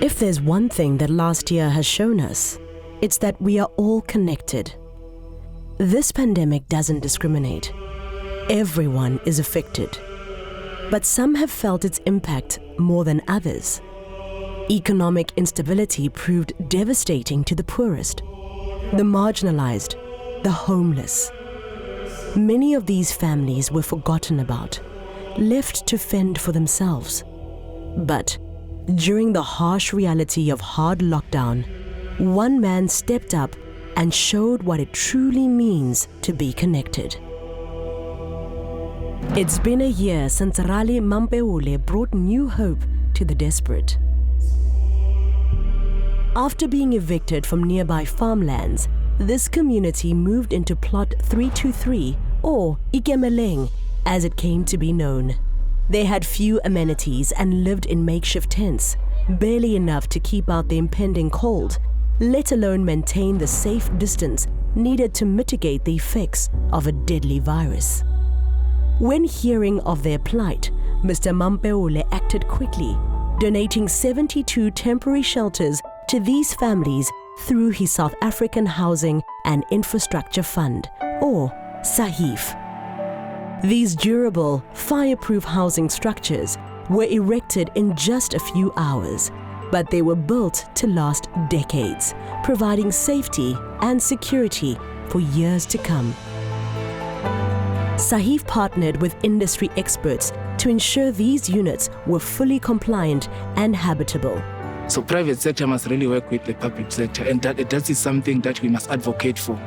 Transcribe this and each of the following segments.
If there's one thing that last year has shown us, it's that we are all connected. This pandemic doesn't discriminate. Everyone is affected. But some have felt its impact more than others. Economic instability proved devastating to the poorest, the marginalized, the homeless. Many of these families were forgotten about, left to fend for themselves. But during the harsh reality of hard lockdown, one man stepped up and showed what it truly means to be connected. It's been a year since Rali brought new hope to the desperate. After being evicted from nearby farmlands, this community moved into Plot 323, or Ikemeleng, as it came to be known. They had few amenities and lived in makeshift tents, barely enough to keep out the impending cold, let alone maintain the safe distance needed to mitigate the effects of a deadly virus. When hearing of their plight, Mr. Mampeole acted quickly, donating 72 temporary shelters to these families through his South African Housing and Infrastructure Fund, or SAHIF. These durable, fireproof housing structures were erected in just a few hours, but they were built to last decades, providing safety and security for years to come. SAHIF partnered with industry experts to ensure these units were fully compliant and habitable. So private sector must really work with the public sector, and that is something that we must advocate for.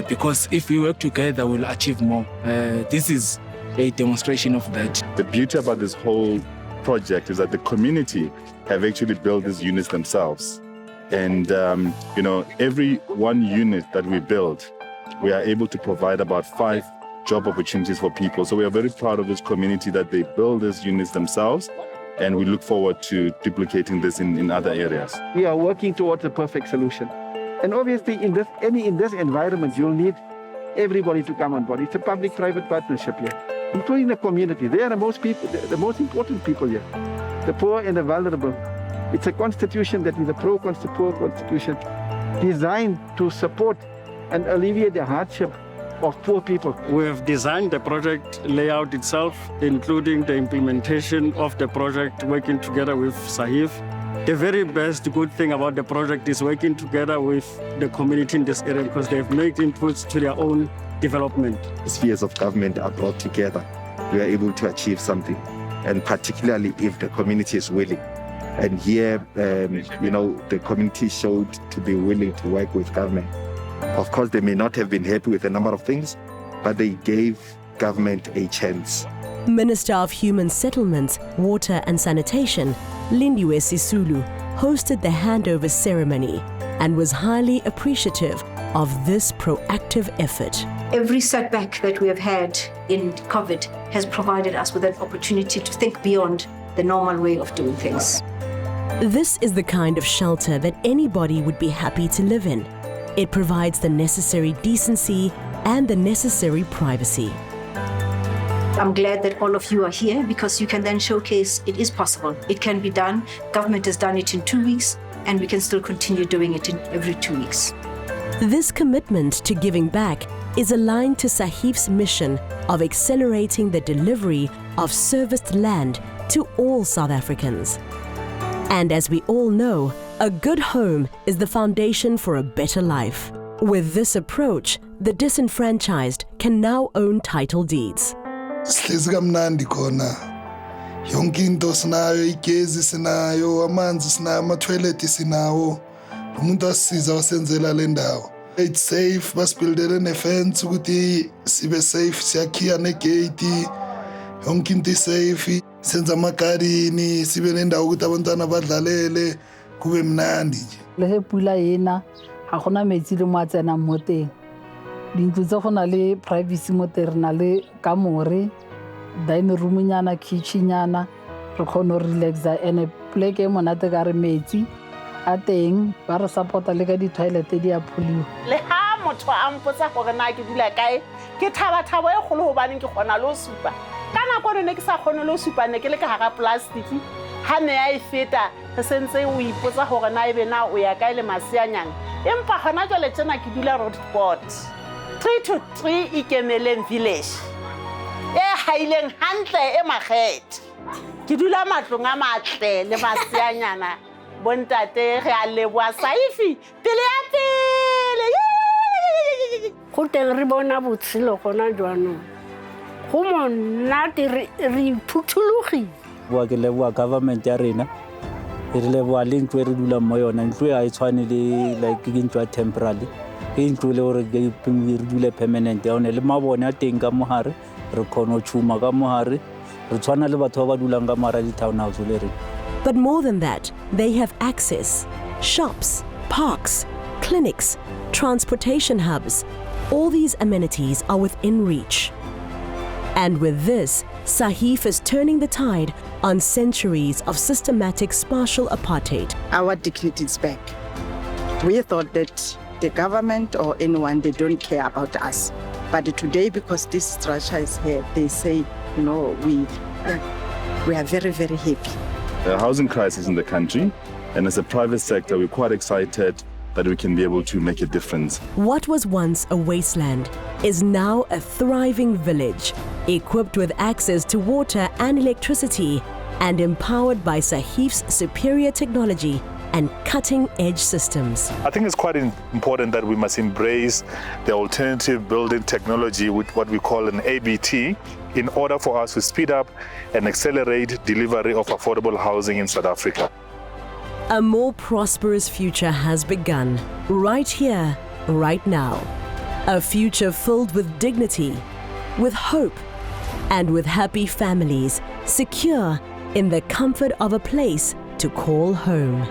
Because if we work together, we'll achieve more. This is a demonstration of that. The beauty about this whole project is that the community have actually built these units themselves. And, every one unit that we build, we are able to provide about 5 job opportunities for people. So we are very proud of this community that they build these units themselves. And we look forward to duplicating this in other areas. We are working towards a perfect solution. And obviously in this environment, you'll need everybody to come on board. It's a public-private partnership here, including the community. They are the most important people here, the poor and the vulnerable. It's a constitution that is a pro-poor constitution designed to support and alleviate the hardship of poor people. We have designed the project layout itself, including the implementation of the project, working together with SAHIF. The very best good thing about the project is working together with the community in this area, because they've made inputs to their own development. Spheres of government are brought together. We are able to achieve something, and particularly if the community is willing. And here, the community showed to be willing to work with government. Of course, they may not have been happy with a number of things, but they gave government a chance. Minister of Human Settlements, Water and Sanitation, Lindiwe Sisulu, hosted the handover ceremony and was highly appreciative of this proactive effort. Every setback that we have had in COVID has provided us with an opportunity to think beyond the normal way of doing things. This is the kind of shelter that anybody would be happy to live in. It provides the necessary decency and the necessary privacy. I'm glad that all of you are here, because you can then showcase it is possible. It can be done. Government has done it in 2 weeks, and we can still continue doing it in every 2 weeks. This commitment to giving back is aligned to SAHIF's mission of accelerating the delivery of serviced land to all South Africans. And as we all know, a good home is the foundation for a better life. With this approach, the disenfranchised can now own title deeds. Sihlezi kamnandi khona. Yonke into sinayo, igezi sinayo, amanzi sinayo, ama-toilet sinawo. Umuntu asisiza wasenzela le ndawo. It's safe, basibuildele ne-fence ukuthi sibe safe, siyakhiya negate. Yonke into safe, senza amagarden, sibe nendawo ukuthi abantwana badlalele, kube mnandi nje. Le pula ena ha gona metsi le mo a tsena mo teng. Dintlo tsa gona le privacy mo teng, re na le kamore, dining room nyana, kitchen nyana, re kgona go relaxa, and pleke e monate ka re metsi a teng, ba re supporta le ka di-toilet di a pholiwa. Le ha motho a mpotsa gore na ke dula kae, ke thaba-thabo e kgolo hobaneng ke kgona le ho supa. Ka nako ne ke sa kgone le ho supa, ne ke le ka hara plastic, ha ne a e feta re sentse o ipotsa hore na ebe na o ya kae le maseanyana empa hona jwale tjena ke dula Roodsport 323 Ikemeleng village e haileng hantle e makgethe ke dula matlong a matle le maseanyana bontate re a leboha Saifi pele ya pele go teng re bona botshelo gona jwanong go monate re phuthulogile bua ke leboha government ya rena e re leboha le ntlo e re dulang mo yona ntlo e a e tshwane le like ke ntlo ya temporary ke ntlo le gore re dule permanent ya one le mabone a teng ka mohare re kgona go tshuma ka mohare re tshwana le batho ba dulang ka mara di townhouse le rena. But more than that, they have access, shops, parks, clinics, transportation hubs. All these amenities are within reach. And with this, Sahif is turning the tide on centuries of systematic spatial apartheid. Our dignity is back. We thought that the government or anyone, they don't care about us. But today, because this structure is here, they say, you know, we are very, very happy. The housing crisis in the country, and as a private sector, we're quite excited that we can be able to make a difference. What was once a wasteland is now a thriving village, equipped with access to water and electricity, and empowered by Sahif's superior technology and cutting-edge systems. I think it's quite important that we must embrace the alternative building technology with what we call an ABT in order for us to speed up and accelerate delivery of affordable housing in South Africa. A more prosperous future has begun, right here, right now. A future filled with dignity, with hope, and with happy families, secure in the comfort of a place to call home.